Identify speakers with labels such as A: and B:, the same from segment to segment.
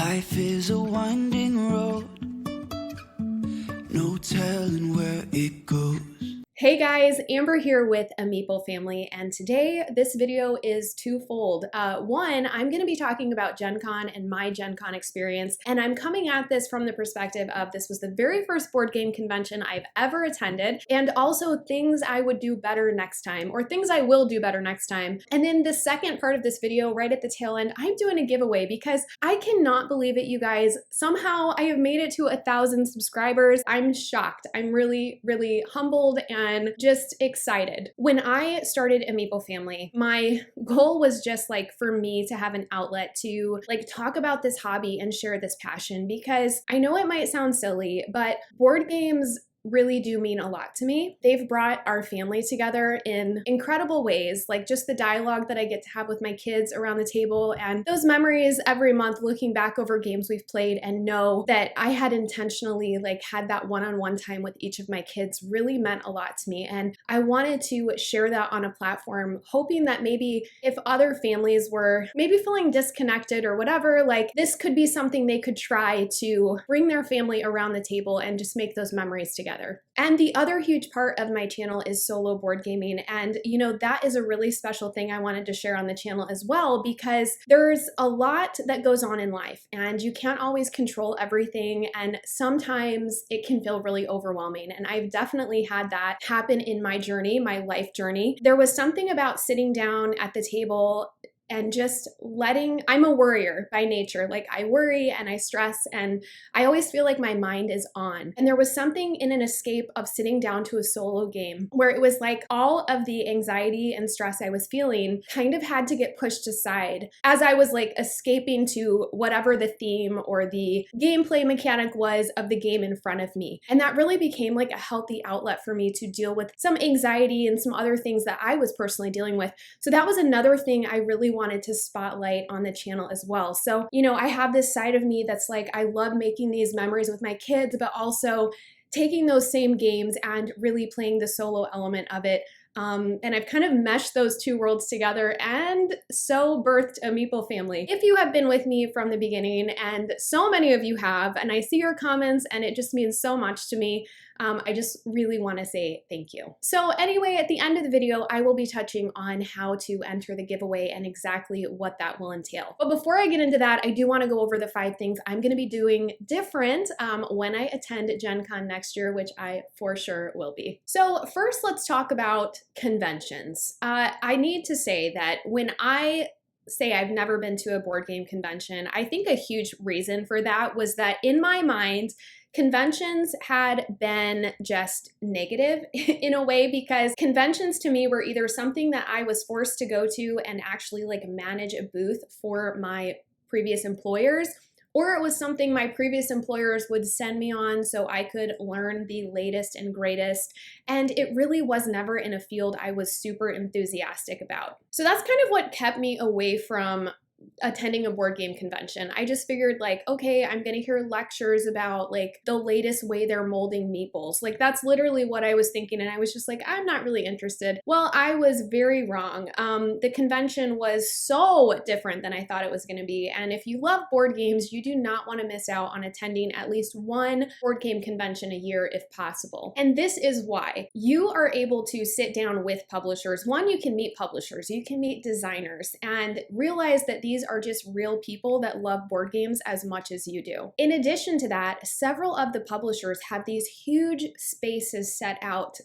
A: Life is a winding road, no telling where it goes.
B: Hey guys, Amber here with a Meeple family, and today this video is twofold. One, I'm going to be talking about GenCon and my GenCon experience, and I'm coming at this from the perspective of this was the very first board game convention I've ever attended, and also things I would do better next time, or things I will do better next time. And then the second part of this video, right at the tail end, I'm doing a giveaway because I cannot believe it, you guys. Somehow I have made it to 1,000 subscribers. I'm shocked. I'm really, really humbled and just excited. When I started a Meeple family, my goal was just like for me to have an outlet to like talk about this hobby and share this passion, because I know it might sound silly, but board games really do mean a lot to me. They've brought our family together in incredible ways, like just the dialogue that I get to have with my kids around the table and those memories every month looking back over games we've played and know that I had intentionally like had that one-on-one time with each of my kids really meant a lot to me. And I wanted to share that on a platform, hoping that maybe if other families were maybe feeling disconnected or whatever, like this could be something they could try to bring their family around the table and just make those memories together. And the other huge part of my channel is solo board gaming. And you know, that is a really special thing I wanted to share on the channel as well, because there's a lot that goes on in life and you can't always control everything. And sometimes it can feel really overwhelming. And I've definitely had that happen in my journey, my life journey. There was something about sitting down at the table and just I'm a worrier by nature. Like I worry and I stress and I always feel like my mind is on. And there was something in an escape of sitting down to a solo game where it was like all of the anxiety and stress I was feeling kind of had to get pushed aside as I was like escaping to whatever the theme or the gameplay mechanic was of the game in front of me. And that really became like a healthy outlet for me to deal with some anxiety and some other things that I was personally dealing with. So that was another thing I really wanted to spotlight on the channel as well. So, you know, I have this side of me that's like, I love making these memories with my kids, but also taking those same games and really playing the solo element of it. And I've kind of meshed those two worlds together and so birthed a Meeple family. If you have been with me from the beginning, and so many of you have, and I see your comments and it just means so much to me, I just really want to say thank you. So anyway, at the end of the video, I will be touching on how to enter the giveaway and exactly what that will entail. But before I get into that, I do want to go over the 5 things I'm going to be doing different when I attend GenCon next year, which I for sure will be. So first, let's talk about conventions. I need to say that when I say I've never been to a board game convention, I think a huge reason for that was that in my mind, conventions had been just negative in a way, because conventions to me were either something that I was forced to go to and actually like manage a booth for my previous employers, or it was something my previous employers would send me on so I could learn the latest and greatest. And it really was never in a field I was super enthusiastic about. So that's kind of what kept me away from attending a board game convention. I just figured like, okay, I'm gonna hear lectures about like the latest way they're molding meeples. Like that's literally what I was thinking. And I was just like, I'm not really interested. Well, I was very wrong. The convention was so different than I thought it was gonna be. And if you love board games, you do not wanna miss out on attending at least one board game convention a year if possible. And this is why. You are able to sit down with publishers. One, you can meet publishers, you can meet designers, and realize that these are just real people that love board games as much as you do. In addition to that, several of the publishers have these huge spaces set out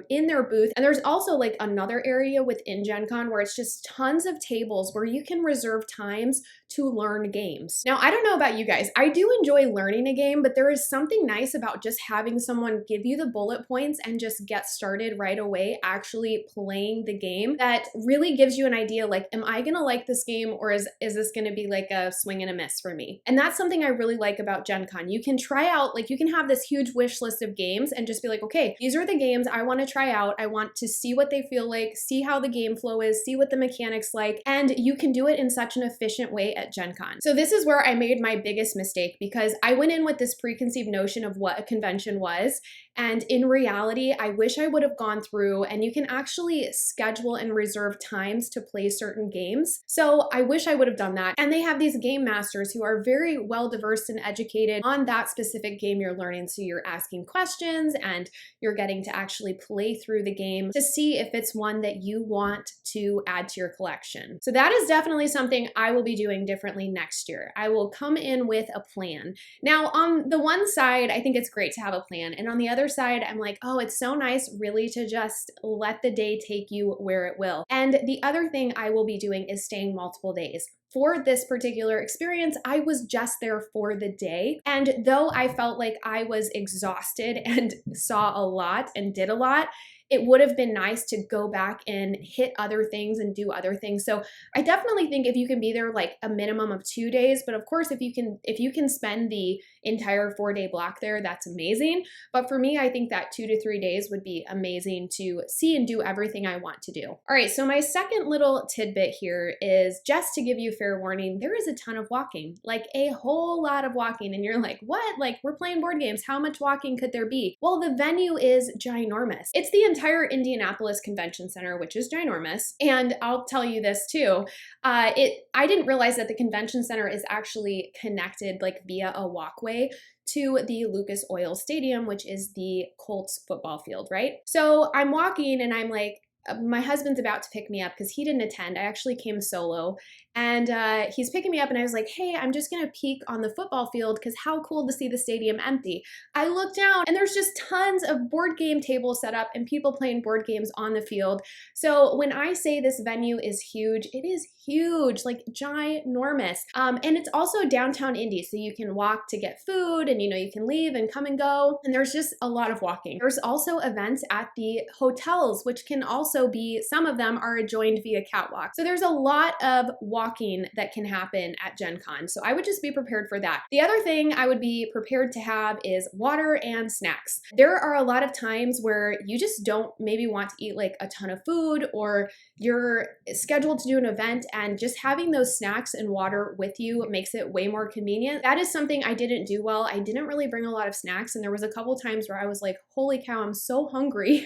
B: in their booth. And there's also like another area within GenCon where it's just tons of tables where you can reserve times to learn games. Now, I don't know about you guys, I do enjoy learning a game, but there is something nice about just having someone give you the bullet points and just get started right away actually playing the game that really gives you an idea like, am I gonna like this game, or is this gonna be like a swing and a miss for me? And that's something I really like about GenCon. You can try out, like you can have this huge wish list of games and just be like, okay, these are the games I wanna try out. I want to see what they feel like, see how the game flow is, see what the mechanics like, and you can do it in such an efficient way at GenCon. So this is where I made my biggest mistake, because I went in with this preconceived notion of what a convention was, and in reality, I wish I would have gone through, and you can actually schedule and reserve times to play certain games. So I wish I would have done that. And they have these game masters who are very well diverse and educated on that specific game you're learning. So you're asking questions and you're getting to actually play through the game to see if it's one that you want to add to your collection. So that is definitely something I will be doing differently next year. I will come in with a plan. Now, on the one side, I think it's great to have a plan. And on the other side, I'm like, oh, it's so nice really to just let the day take you where it will. And the other thing I will be doing is staying multiple days. For this particular experience, I was just there for the day. And though I felt like I was exhausted and saw a lot and did a lot, it would have been nice to go back and hit other things and do other things. So I definitely think if you can be there like a minimum of 2 days, but of course, if you can spend the entire 4-day block there, that's amazing. But for me, I think that 2 to 3 days would be amazing to see and do everything I want to do. All right, so my second little tidbit here is just to give you fair warning, there is a ton of walking, like a whole lot of walking. And you're like, what? Like, we're playing board games. How much walking could there be? Well, the venue is ginormous. It's the entire Indianapolis Convention Center, which is ginormous. And I'll tell you this too, I didn't realize that the convention center is actually connected like via a walkway to the Lucas Oil Stadium, which is the Colts football field, right? So I'm walking and I'm like, my husband's about to pick me up because he didn't attend. I actually came solo. And he's picking me up and I was like, hey, I'm just gonna peek on the football field because how cool to see the stadium empty. I look down and there's just tons of board game tables set up and people playing board games on the field. So when I say this venue is huge, it is huge, like ginormous. And it's also downtown Indy, so you can walk to get food and you can leave and come and go. And there's just a lot of walking. There's also events at the hotels, which can also be, some of them are adjoined via catwalk. So there's a lot of walking that can happen at Gen Con. So I would just be prepared for that. The other thing I would be prepared to have is water and snacks. There are a lot of times where you just don't maybe want to eat like a ton of food, or you're scheduled to do an event and just having those snacks and water with you makes it way more convenient. That is something I didn't do well. I didn't really bring a lot of snacks, and there was a couple times where I was like, holy cow, I'm so hungry.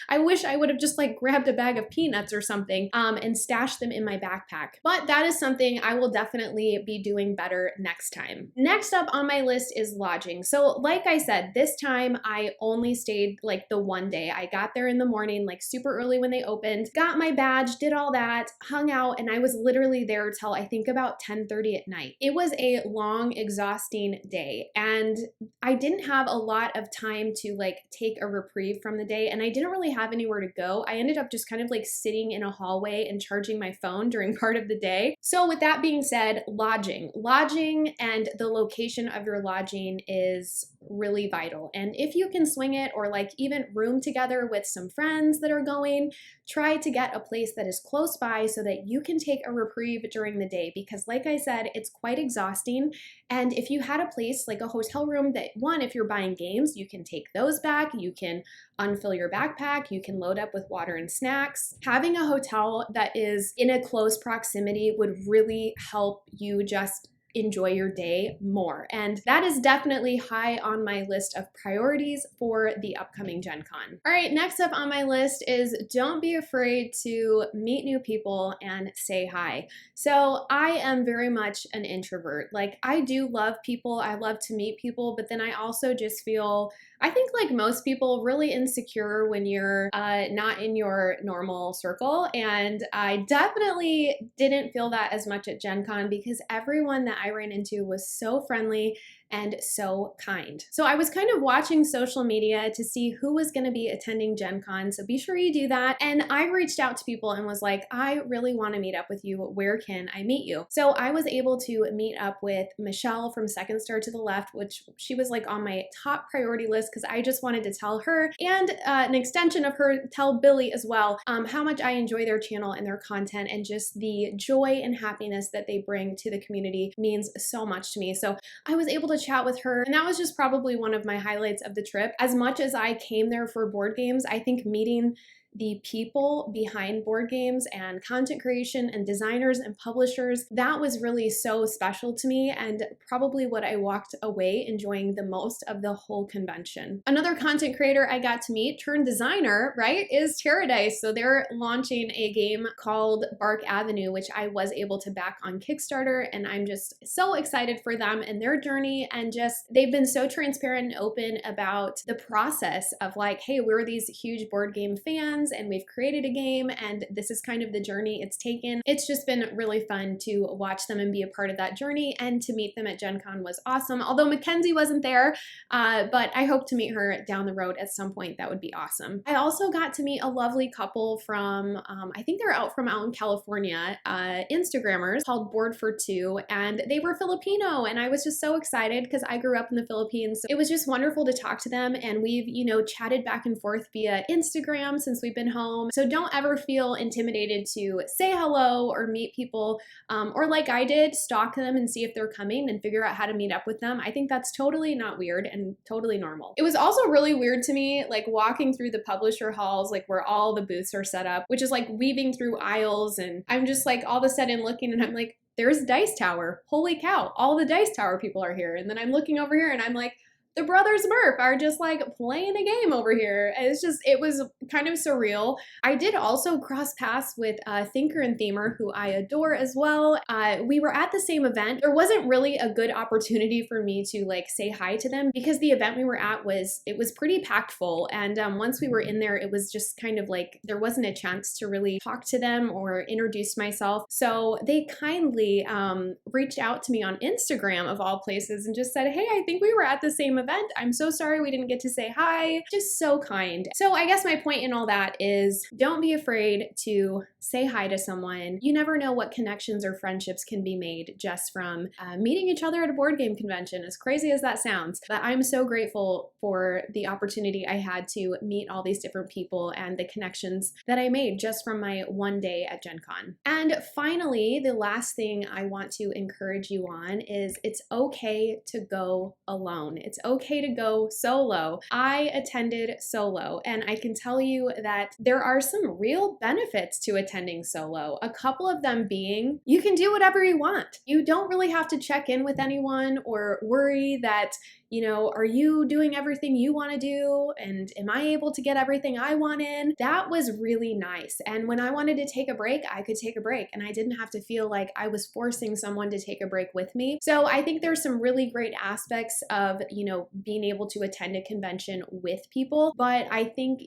B: I wish I would have just like grabbed a bag of peanuts or something and stashed them in my backpack. But that is something I will definitely be doing better next time. Next up on my list is lodging. So like I said, this time I only stayed like the one day. I got there in the morning, like super early when they opened, got my badge, did all that, hung out, and I was literally there till I think about 10:30 at night. It was a long, exhausting day, and I didn't have a lot of time to like take a reprieve from the day, and I didn't really have anywhere to go. I ended up just kind of like sitting in a hallway and charging my phone during part of the day. So with that being said, lodging and the location of your lodging is really vital. And if you can swing it, or like even room together with some friends that are going, try to get a place that is close by so that you can take a reprieve during the day, because like I said, it's quite exhausting. And if you had a place like a hotel room that, one, if you're buying games, you can take those back, you can unfill your backpack, you can load up with water and snacks. Having a hotel that is in a close proximity would really help you just enjoy your day more. And that is definitely high on my list of priorities for the upcoming Gen Con. All right, next up on my list is don't be afraid to meet new people and say hi. So I am very much an introvert. Like, I do love people, I love to meet people, but then I also just feel, I think like most people, really insecure when you're not in your normal circle. And I definitely didn't feel that as much at Gen Con because everyone that I ran into was so friendly and so kind. So I was kind of watching social media to see who was going to be attending Gen Con, so be sure you do that. And I reached out to people and was like, I really want to meet up with you. Where can I meet you? So I was able to meet up with Michelle from Second Star to the Left, which she was like on my top priority list because I just wanted to tell her, and an extension of her, tell Billy as well, how much I enjoy their channel and their content, and just the joy and happiness that they bring to the community means so much to me. So I was able to chat with her, and that was just probably one of my highlights of the trip. As much as I came there for board games, I think meeting the people behind board games and content creation and designers and publishers. That was really so special to me and probably what I walked away enjoying the most of the whole convention. Another content creator I got to meet turned designer, right, is Terradice. So they're launching a game called Bark Avenue, which I was able to back on Kickstarter, and I'm just so excited for them and their journey, and just they've been so transparent and open about the process of like, hey, we're these huge board game fans and we've created a game and this is kind of the journey it's taken. It's just been really fun to watch them and be a part of that journey, and to meet them at Gen Con was awesome. Although Mackenzie wasn't there, but I hope to meet her down the road at some point. That would be awesome. I also got to meet a lovely couple from, I think they're out in California, Instagrammers called Board for Two, and they were Filipino, and I was just so excited because I grew up in the Philippines. So it was just wonderful to talk to them, and we've, chatted back and forth via Instagram since we've been home. So don't ever feel intimidated to say hello or meet people, or like I did, stalk them and see if they're coming and figure out how to meet up with them. I think that's totally not weird and totally normal. It was also really weird to me, like walking through the publisher halls, like where all the booths are set up, which is like weaving through aisles, and I'm just like all of a sudden looking and I'm like, there's Dice Tower. Holy cow, all the Dice Tower people are here. And then I'm looking over here and I'm like, the brothers Murph are just like playing a game over here. It was kind of surreal. I did also cross paths with Thinker and Themer, who I adore as well. We were at the same event. There wasn't really a good opportunity for me to like say hi to them because the event we were at was pretty packed full. And once we were in there, it was just kind of like, there wasn't a chance to really talk to them or introduce myself. So they kindly reached out to me on Instagram of all places and just said, hey, I think we were at the same event. I'm so sorry we didn't get to say hi. Just so kind. So I guess my point in all that is don't be afraid to say hi to someone. You never know what connections or friendships can be made just from meeting each other at a board game convention, as crazy as that sounds. But I'm so grateful for the opportunity I had to meet all these different people and the connections that I made just from my one day at Gen Con. And finally, the last thing I want to encourage you on is it's okay to go alone. It's okay to go solo. I attended solo, and I can tell you that there are some real benefits to attending solo. A couple of them being you can do whatever you want. You don't really have to check in with anyone or worry that, are you doing everything you want to do? And am I able to get everything I want in? That was really nice. And when I wanted to take a break, I could take a break, and I didn't have to feel like I was forcing someone to take a break with me. So I think there's some really great aspects of, being able to attend a convention with people. But I think,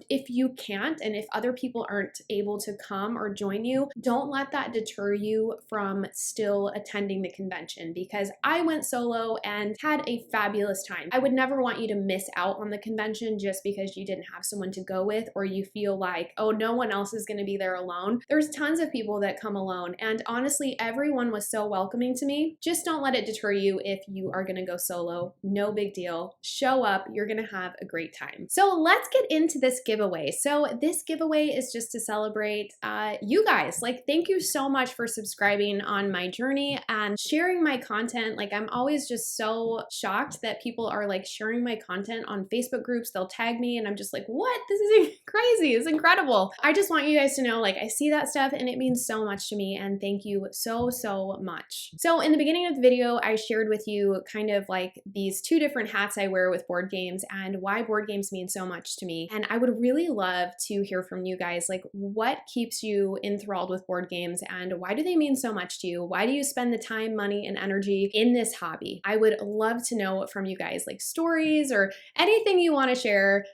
B: if you can't, and if other people aren't able to come or join you, don't let that deter you from still attending the convention, because I went solo and had a fabulous time. I would never want you to miss out on the convention just because you didn't have someone to go with, or you feel like, oh, no one else is going to be there alone. There's tons of people that come alone, and honestly, everyone was so welcoming to me. Just don't let it deter you if you are going to go solo. No big deal. Show up. You're going to have a great time. So let's get into this giveaway. So this giveaway is just to celebrate you guys. Like, thank you so much for subscribing on my journey and sharing my content. Like, I'm always just so shocked that people are like sharing my content on Facebook groups. They'll tag me and I'm just like, what? This is crazy. It's incredible. I just want you guys to know, like, I see that stuff and it means so much to me, and thank you so, so much. So in the beginning of the video, I shared with you kind of like these two different hats I wear with board games and why board games mean so much to me. And I would really love to hear from you guys, like, what keeps you enthralled with board games and why do they mean so much to you? Why do you spend the time, money, and energy in this hobby? I would love to know from you guys, like stories or anything you want to share,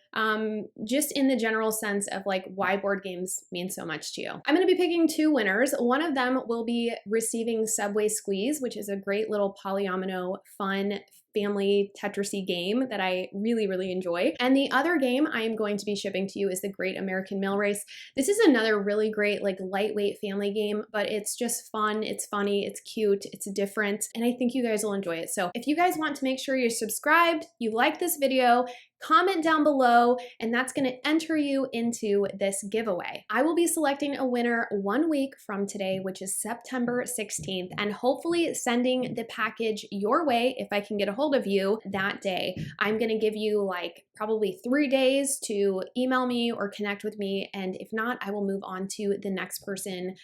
B: just in the general sense of like why board games mean so much to you. I'm going to be picking two winners. One of them will be receiving Subway Squeeze, which is a great little polyomino fun family Tetris-y game that I really, really enjoy. And the other game I am going to be shipping to you is the Great American Mail Race. This is another really great, like, lightweight family game, but it's just fun, it's funny, it's cute, it's different, and I think you guys will enjoy it. So if you guys want to make sure you're subscribed, you like this video, comment down below, and that's going to enter you into this giveaway. I will be selecting a winner 1 week from today, which is September 16th, and hopefully sending the package your way if I can get a hold of you that day. I'm going to give you like probably 3 days to email me or connect with me, and if not, I will move on to the next person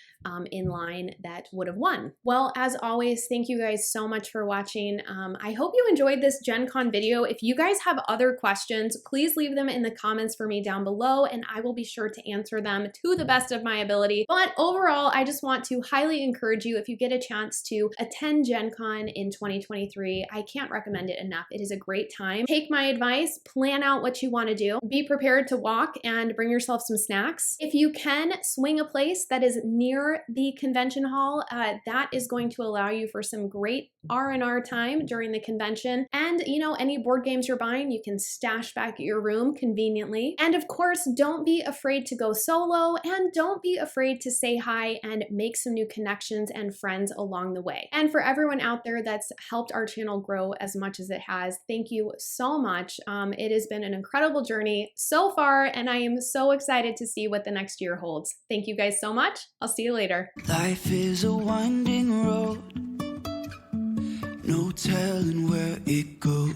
B: in line that would have won. Well, as always, thank you guys so much for watching. I hope you enjoyed this Gen Con video. If you guys have other questions, please leave them in the comments for me down below, and I will be sure to answer them to the best of my ability. But overall, I just want to highly encourage you, if you get a chance to attend Gen Con in 2023, I can't recommend it enough. It is a great time. Take my advice, plan out what you want to do, be prepared to walk and bring yourself some snacks. If you can, swing a place that is near the convention hall. That is going to allow you for some great R&R time during the convention. And you know, any board games you're buying, you can stash back at your room conveniently. And of course, don't be afraid to go solo, and don't be afraid to say hi and make some new connections and friends along the way. And for everyone out there that's helped our channel grow as much as it has, thank you so much. It has been an incredible journey so far, and I am so excited to see what the next year holds. Thank you guys so much. I'll see you later.
A: Life is a winding road, no telling where it goes.